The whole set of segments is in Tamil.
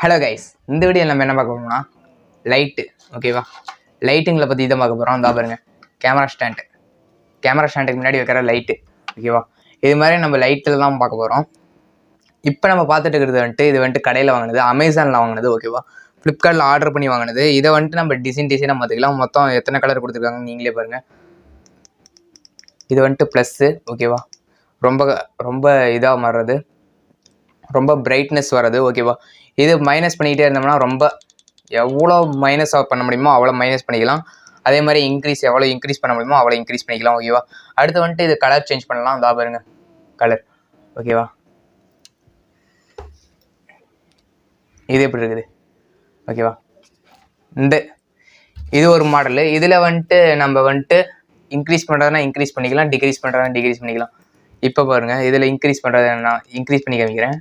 ஹலோ கைஸ், இந்த வீடியோவில் நம்ம என்ன பார்க்க போகிறோம்னா லைட்டு. ஓகேவா, லைட்டுங்களை பற்றி இதை பார்க்க போகிறோம். தான் பாருங்கள், கேமரா ஸ்டாண்டுக்கு முன்னாடி வைக்கிற லைட்டு. ஓகேவா, இது மாதிரி நம்ம லைட்டில் தான் பார்க்க போகிறோம். இப்போ நம்ம பார்த்துட்டு இருக்கிறது இது கடையில் வாங்கினது, அமேசானில் வாங்கினது. ஓகேவா, ஃப்ளிப்கார்ட்டில் ஆர்டர் பண்ணி வாங்கினது. இதை நம்ம டிசைனாக மாற்றிக்கலாம். மொத்தம் எத்தனை கலர் கொடுத்துருக்காங்க நீங்களே பாருங்கள். இது ப்ளஸ்ஸு. ஓகேவா, ரொம்ப ரொம்ப இதாக மாறுறது, ரொம்ப பிரைட்னஸ் வர்றது. ஓகேவா, இது மைனஸ் பண்ணிக்கிட்டே இருந்தோம்னா ரொம்ப எவ்வளோ மைனஸ் பண்ண முடியுமோ அவ்வளோ மைனஸ் பண்ணிக்கலாம். அதே மாதிரி எவ்வளோ இன்க்ரீஸ் பண்ண முடியுமோ அவ்வளோ இன்க்ரீஸ் பண்ணிக்கலாம். ஓகேவா, அடுத்து இது கலர் சேஞ்ச் பண்ணலாம். அதா பாருங்க கலர். ஓகேவா, இது எப்படி இருக்குது? ஓகேவா, இது ஒரு மாடலு. இதில் நம்ம இன்க்ரீஸ் பண்ணுறதுனா இன்க்ரீஸ் பண்ணிக்கலாம், டிக்ரீஸ் பண்ணுறதுனா டிக்ரீஸ் பண்ணிக்கலாம். இப்போ பாருங்கள், இதில் இன்க்ரீஸ் பண்ணுறது நான் இன்க்ரீஸ் பண்ணி காமிக்கிறேன்.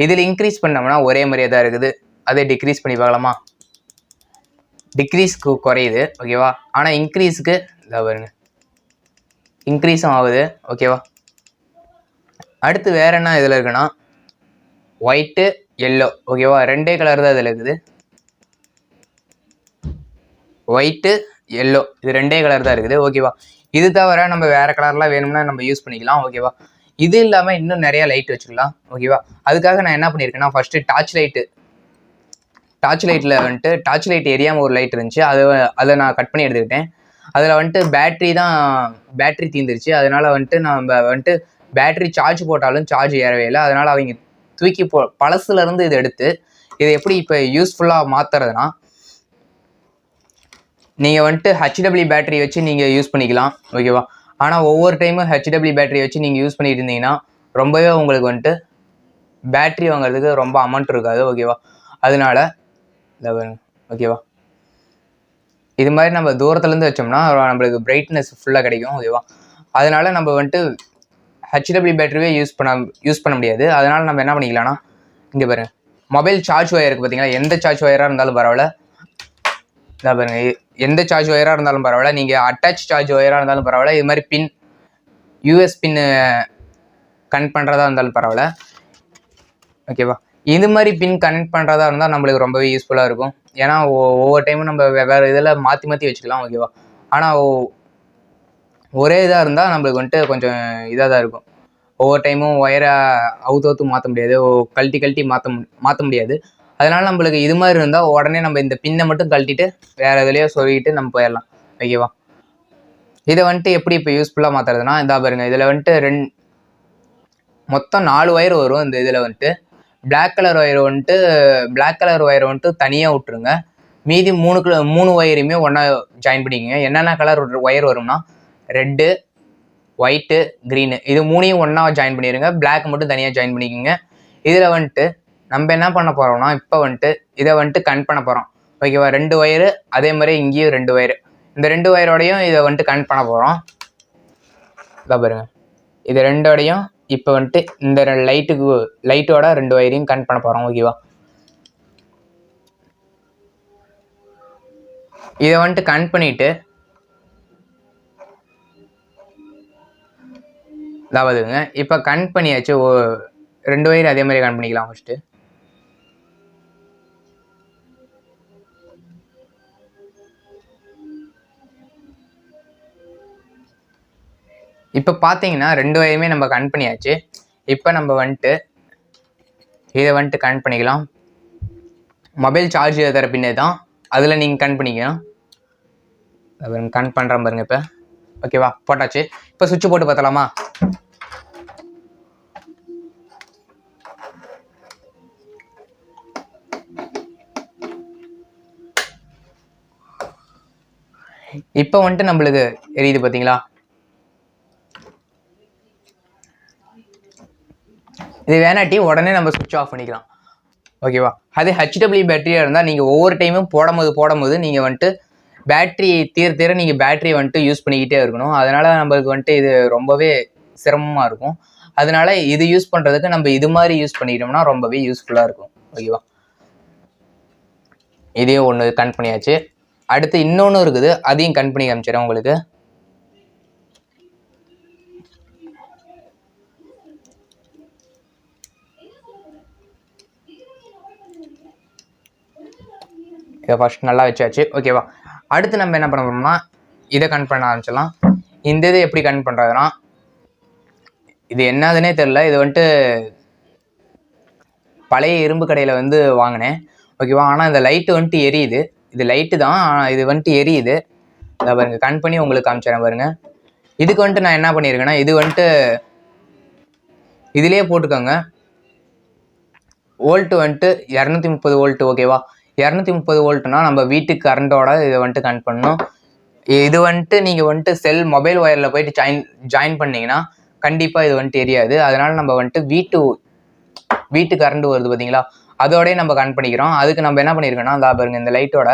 இதில் இன்க்ரீஸ் பண்ணோம்னா ஒரே மாதிரியே தான் இருக்குது. அதே டிக்ரீஸ் பண்ணி பார்க்கலாமா? டிக்ரீஸ்க்கு குறையுது. ஓகேவா, ஆனால் இன்க்ரீஸுக்கு இதாக பாருங்க, இன்க்ரீஸும் ஆகுது. ஓகேவா, அடுத்து வேறு என்ன இதில் இருக்குன்னா ஒயிட்டு எல்லோ. ஓகேவா, ரெண்டே கலர் தான் இதில் இருக்குது. ஒயிட்டு எல்லோ, இது ரெண்டே கலர் தான் இருக்குது. ஓகேவா, இது தவிர நம்ம வேறு கலர்லாம் வேணும்னா நம்ம யூஸ் பண்ணிக்கலாம். ஓகேவா, இது இல்லாமல் இன்னும் நிறைய லைட் வச்சுக்கலாம். ஓகேவா, அதுக்காக நான் என்ன பண்ணியிருக்கேன்னா ஃபஸ்ட்டு டார்ச் லைட்டில் டார்ச் லைட் எரியாமல் ஒரு லைட் இருந்துச்சு. அதை நான் கட் பண்ணி எடுத்துக்கிட்டேன். அதில் பேட்ரி தீர்ந்துருச்சு. அதனால் நம்ம பேட்ரி சார்ஜ் போட்டாலும் சார்ஜ் ஏறவே இல்லை. அதனால் அவங்க தூக்கி பழசுலேருந்து இதை எடுத்து இதை எப்படி இப்போ யூஸ்ஃபுல்லாக மாற்றுறதுனா, நீங்கள் ஹெச்டபிள்யூ பேட்டரி வச்சு நீங்கள் யூஸ் பண்ணிக்கலாம். ஓகேவா, ஆனால் ஒவ்வொரு டைமும் ஹெச்டபிள்யூ பேட்டரி வச்சு நீங்கள் யூஸ் பண்ணிட்டு இருந்தீங்கன்னா ரொம்பவே உங்களுக்கு பேட்ரி வாங்குறதுக்கு ரொம்ப அமௌண்ட் இருக்காது. ஓகேவா, அதனால ஓகேவா, இது மாதிரி நம்ம தூரத்துலேருந்து வச்சோம்னா நம்மளுக்கு பிரைட்னஸ் ஃபுல்லாக கிடைக்கும். ஓகேவா, அதனால நம்ம ஹெச்டபிள்யூ பேட்டரியே யூஸ் பண்ண முடியாது. அதனால் நம்ம என்ன பண்ணிக்கலாம்னா, இங்கே பாருங்க, மொபைல் சார்ஜ் ஒயர் இருக்குது பார்த்தீங்களா, எந்த சார்ஜ் ஒயராக இருந்தாலும் பரவாயில்ல. இதான் பாருங்க, எந்த சார்ஜ் ஒயராக இருந்தாலும் பரவாயில்ல, நீங்கள் அட்டாச் சார்ஜ் ஒயராக இருந்தாலும் பரவாயில்ல, இது மாதிரி யூஎஸ் பின் கனெக்ட் பண்ணுறதா இருந்தாலும் பரவாயில்ல. ஓகேவா, இது மாதிரி பின் கனெக்ட் பண்ணுறதா இருந்தால் நம்மளுக்கு ரொம்பவே யூஸ்ஃபுல்லாக இருக்கும். ஏன்னா ஒவ்வொரு டைமும் நம்ம வேறு இதில் மாற்றி வச்சுக்கலாம். ஓகேவா, ஆனால் ஒரே இதாக இருந்தால் நம்மளுக்கு கொஞ்சம் இதாக தான் இருக்கும். ஒவ்வொரு டைமும் ஒயரை அவுத்து மாற்ற முடியாது, கழட்டி மாற்ற முடியாது. அதனால் நம்மளுக்கு இது மாதிரி இருந்தால் உடனே நம்ம இந்த பின்னை மட்டும் கழட்டிட்டு வேறு எதுலையோ சொல்லிட்டு நம்ம போயிடலாம். ஓகேவா, இதை எப்படி இப்போ யூஸ்ஃபுல்லாக மாற்றுறதுனா, இந்த பாருங்க, இதில் மொத்தம் 4 ஒயர் வரும். இந்த இதில் பிளாக் கலர் ஒயரை தனியாக விட்டுருங்க. மீதி 3 ஒயரையுமே ஒன்றா ஜாயின் பண்ணிக்கோங்க. என்னென்ன கலர் ஒயர் வரும்னா ரெட்டு, ஒயிட்டு, க்ரீனு, இது 3ஐயும் ஒன்றா ஜாயின் பண்ணிடுங்க. பிளாக் மட்டும் தனியாக ஜாயின் பண்ணிக்கோங்க. இதில் நம்ம என்ன பண்ண போகிறோம்னா, இப்போ இதை கனெக்ட் பண்ண போகிறோம். ஓகேவா, 2 ஒயரு, அதே மாதிரி இங்கேயும் 2 ஒயரு. இந்த 2 ஒயரோடையும் இதை கனெக்ட் பண்ண போகிறோம். இதை பாருங்க, இது 2ஓடையும் இப்போ இந்த லைட்டோட 2 ஒயரையும் கனெக்ட் பண்ண போகிறோம். ஓகேவா, இதை கனெக்ட் பண்ணிவிட்டு அதாவதுங்க, இப்போ கனெக்ட் பண்ணியாச்சு. 2 ஒயர் அதே மாதிரி கனெக்ட் பண்ணிக்கலாம். ஃபஸ்ட்டு இப்போ பார்த்தீங்கன்னா 2 ஒயருமே நம்ம கனெக்ட் பண்ணியாச்சு. இப்போ நம்ம இதை கனெக்ட் பண்ணிக்கலாம். மொபைல் சார்ஜ் தர பின்னே தான், அதில் நீங்கள் கனெக்ட் பண்ணிக்கலாம். கனெக்ட் பண்ணுறேன் பாருங்க. இப்போ ஓகேவா, போட்டாச்சு. இப்போ சுவிட்ச் போட்டு பார்த்தலாமா? இப்போ நம்மளுக்கு எரியுது பார்த்தீங்களா? இது வேணாட்டி உடனே நம்ம சுவிட்ச் ஆஃப் பண்ணிக்கலாம். ஓகேவா, அது ஹெச்டபிள்யூ பேட்டரியாக இருந்தால் நீங்கள் ஒவ்வொரு டைமும் போடும்போது நீங்கள் பேட்டரி தீர நீங்கள் பேட்டரியை யூஸ் பண்ணிக்கிட்டே இருக்கணும். அதனால் நம்மளுக்கு இது ரொம்பவே சிரமமாக இருக்கும். அதனால இது யூஸ் பண்ணுறதுக்கு நம்ம இது மாதிரி யூஸ் பண்ணிக்கிட்டோம்னா ரொம்பவே யூஸ்ஃபுல்லாக இருக்கும். ஓகேவா, இதையும் ஒன்று கனெக்ட் பண்ணியாச்சு. அடுத்து இன்னொன்று இருக்குது, அதையும் கனெக்ட் பண்ணி காமிச்சிடறேன் உங்களுக்கு. இதை ஃபர்ஸ்ட் நல்லா வச்சாச்சு. ஓகேவா, அடுத்து நம்ம என்ன பண்ண போறோம்னா இதை கனெக்ட் பண்ண ஆரம்பிச்சிடலாம். இந்த இது எப்படி கனெக்ட் பண்ணுறதுனா, இது என்னதுன்னே தெரில. இது வந்துட்டு பழைய இரும்பு கடையில் வந்து வாங்கினேன். ஓகேவா, ஆனால் இந்த லைட்டு வந்துட்டு எரியுது. இது லைட்டு தான், ஆனால் இது வந்துட்டு எரியுது. அதை பாருங்க, கனெக்ட் பண்ணி உங்களுக்கு காமிச்சிடறேன் பாருங்க. இதுக்கு வந்துட்டு நான் என்ன பண்ணியிருக்கேன்னா, இது வந்துட்டு இதுலேயே போட்டுக்கோங்க. வோல்ட்டு வந்துட்டு 230 வோல்ட்டு. ஓகேவா, 230 வோல்ட்னா நம்ம வீட்டுக்கு கரண்டோட இதை வந்துட்டு கனெக்ட் பண்ணணும். இது வந்துட்டு நீங்கள் வந்துட்டு மொபைல் ஒயரில் போயிட்டு ஜாயின் பண்ணிங்கன்னா கண்டிப்பாக இது வந்துட்டு எரியாது. அதனால் நம்ம வந்துட்டு வீட்டு கரண்ட் வருது பார்த்தீங்களா, அதோடய நம்ம கனெக்ட் பண்ணிக்கிறோம். அதுக்கு நம்ம என்ன பண்ணியிருக்கோன்னா, அந்த பாருங்க இந்த லைட்டோட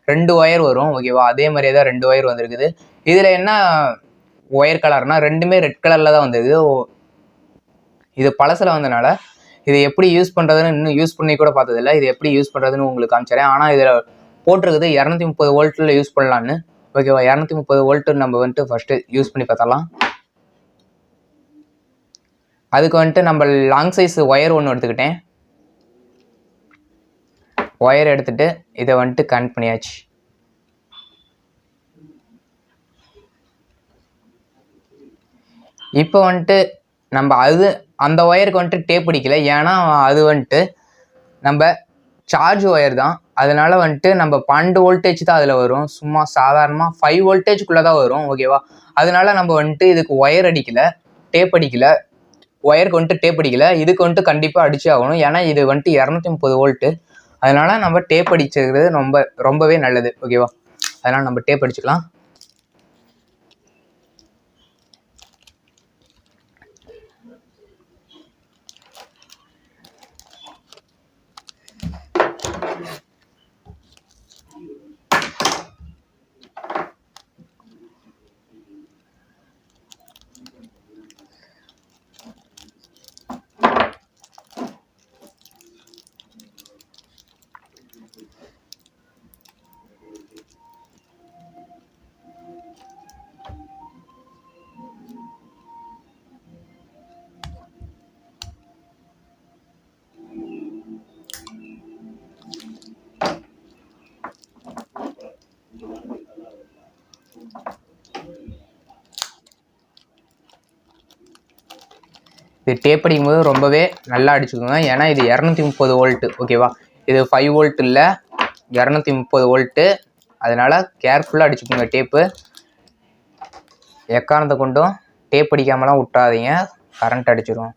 2 ஒயர் வரும். ஓகேவா, அதே மாதிரியே தான் 2 ஒயர் வந்துருக்குது. இதில் என்ன ஒயர் கலர்னா ரெண்டுமே ரெட் கலரில் தான் வந்தது. இது பழசில் வந்தனால இதை எப்படி யூஸ் பண்ணுறதுன்னு இன்னும் யூஸ் பண்ணி கூட பார்த்ததில்ல. இது எப்படி யூஸ் பண்ணுறதுன்னு உங்களுக்கு காமிச்சிடறேன். ஆனால் இதில் போட்டிருக்குது 230 வோல்ட்டில் யூஸ் பண்ணலான்னு. ஓகேவா, 230 வோல்ட்டு நம்ம வந்துட்டு ஃபஸ்ட்டு யூஸ் பண்ணி பார்த்தலாம். அதுக்கு வந்துட்டு நம்ம லாங் சைஸ் ஒயர் ஒன்று எடுத்துக்கிட்டேன். ஒயர் எடுத்துகிட்டு இதை வந்துட்டு கனெக்ட் பண்ணியாச்சு. இப்போ வந்துட்டு நம்ம அந்த ஒயருக்கு வந்துட்டு டேப் அடிக்கல. ஏன்னா அது வந்துட்டு நம்ம சார்ஜ் ஒயர் தான். அதனால வந்துட்டு நம்ம 12 வோல்டேஜ் தான் அதில் வரும். சும்மா சாதாரணமாக 5 வோல்டேஜ்குள்ளே தான் வரும். ஓகேவா, அதனால நம்ம வந்துட்டு இதுக்கு ஒயர் அடிக்கலை, டேப் அடிக்கலை. ஒயருக்கு வந்துட்டு டேப் அடிக்கலை. இதுக்கு வந்துட்டு கண்டிப்பாக அடிச்சே ஆகணும். ஏன்னா இது வந்துட்டு 230 வோல்ட்டு. அதனால நம்ம டேப் அடிச்சுக்கிறது ரொம்பவே நல்லது. ஓகேவா, அதனால் நம்ம டேப் அடிச்சுக்கலாம். இது டேப் அடிக்கும்போது ரொம்பவே நல்லா அடிச்சுக்கோங்க. ஏன்னா இது 230 வோல்ட்டு. ஓகேவா, இது 5 வோல்ட் இல்லை, 230 வோல்ட்டு. அதனால கேர்ஃபுல்லாக அடிச்சுக்கோங்க டேப்பு. எக்காரணத்தை கொண்டும் டேப் அடிக்காமலாம் விட்டுறாதீங்க, கரண்ட் அடிச்சிடும்.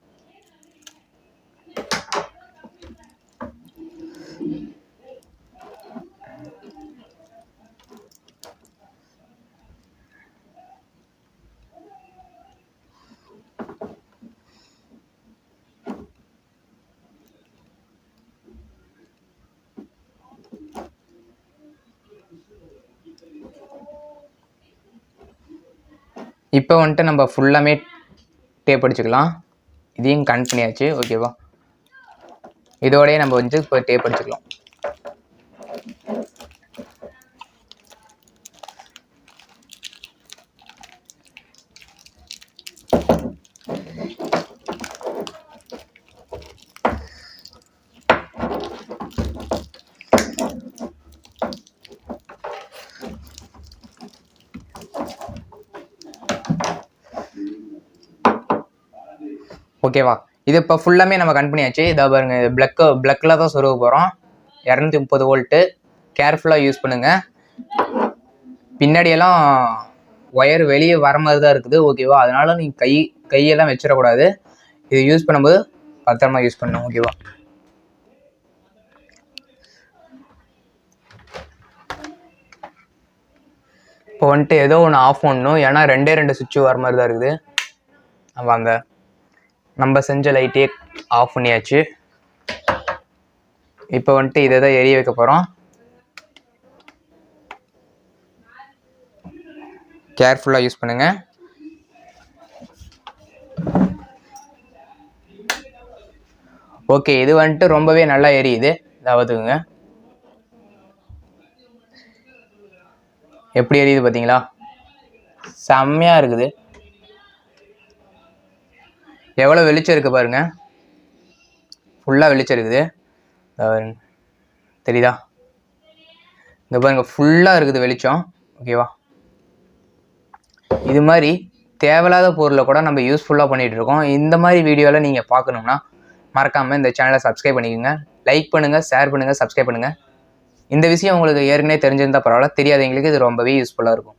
இப்போ வந்துட்டு நம்ம ஃபுல்லாமே டேப் அடிச்சுக்கலாம். இதையும் கனெக்ட் பண்ணியாச்சு. ஓகேவா, இதோடய நம்ம வந்து இப்போ டேப் அடிச்சுக்கலாம். ஓகேவா, இது இப்போ ஃபுல்லாமே நம்ம கனெக்ட் பண்ணியாச்சு. இதை பாருங்க, பிளக்கில் தான் சொருக போகிறோம். 230 வோல்ட்டு. கேர்ஃபுல்லாக யூஸ் பண்ணுங்கள். பின்னாடியெல்லாம் ஒயர் வெளியே வர மாதிரி தான் இருக்குது. ஓகேவா, அதனால நீங்கள் கையெல்லாம் வச்சிடக்கூடாது. இது யூஸ் பண்ணும்போது பத்திரமா யூஸ் பண்ணணும். ஓகேவா, இப்போ வந்துட்டு ஏதோ ஒன்று ஆஃப் பண்ணணும். ஏன்னா 2 சுவிட்சு வர மாதிரி தான் இருக்குது. வாங்க, நம்ம செஞ்ச லைட்டே ஆஃப் பண்ணியாச்சு. இப்போ வந்துட்டு இதை தான் எரிய வைக்க போகிறோம். கேர்ஃபுல்லாக யூஸ் பண்ணுங்க. ஓகே, இது வந்துட்டு ரொம்பவே நல்லா எரியுது. அதாவதுங்க எப்படி எரியுது பார்த்தீங்களா, செம்மையாக இருக்குது. எவ்வளோ வெளிச்சம் இருக்குது பாருங்க, ஃபுல்லாக வெளிச்சம் இருக்குது. தெரியுதா, இங்கே பாருங்கள் ஃபுல்லாக இருக்குது வெளிச்சம். ஓகேவா, இது மாதிரி தேவையில்லாத பொருளை கூட நம்ம யூஸ்ஃபுல்லாக பண்ணிகிட்டு இருக்கோம். இந்த மாதிரி வீடியோவில் நீங்கள் பார்க்கணுன்னா மறக்காமல் இந்த சேனலை சப்ஸ்கிரைப் பண்ணிக்கோங்க. லைக் பண்ணுங்கள், ஷேர் பண்ணுங்கள், சப்ஸ்கிரைப் பண்ணுங்கள். இந்த விஷயம் உங்களுக்கு ஏற்கனவே தெரிஞ்சிருந்தால் பரவாயில்ல, தெரியாதவங்களுக்கு இது ரொம்பவே யூஸ்ஃபுல்லாக இருக்கும்.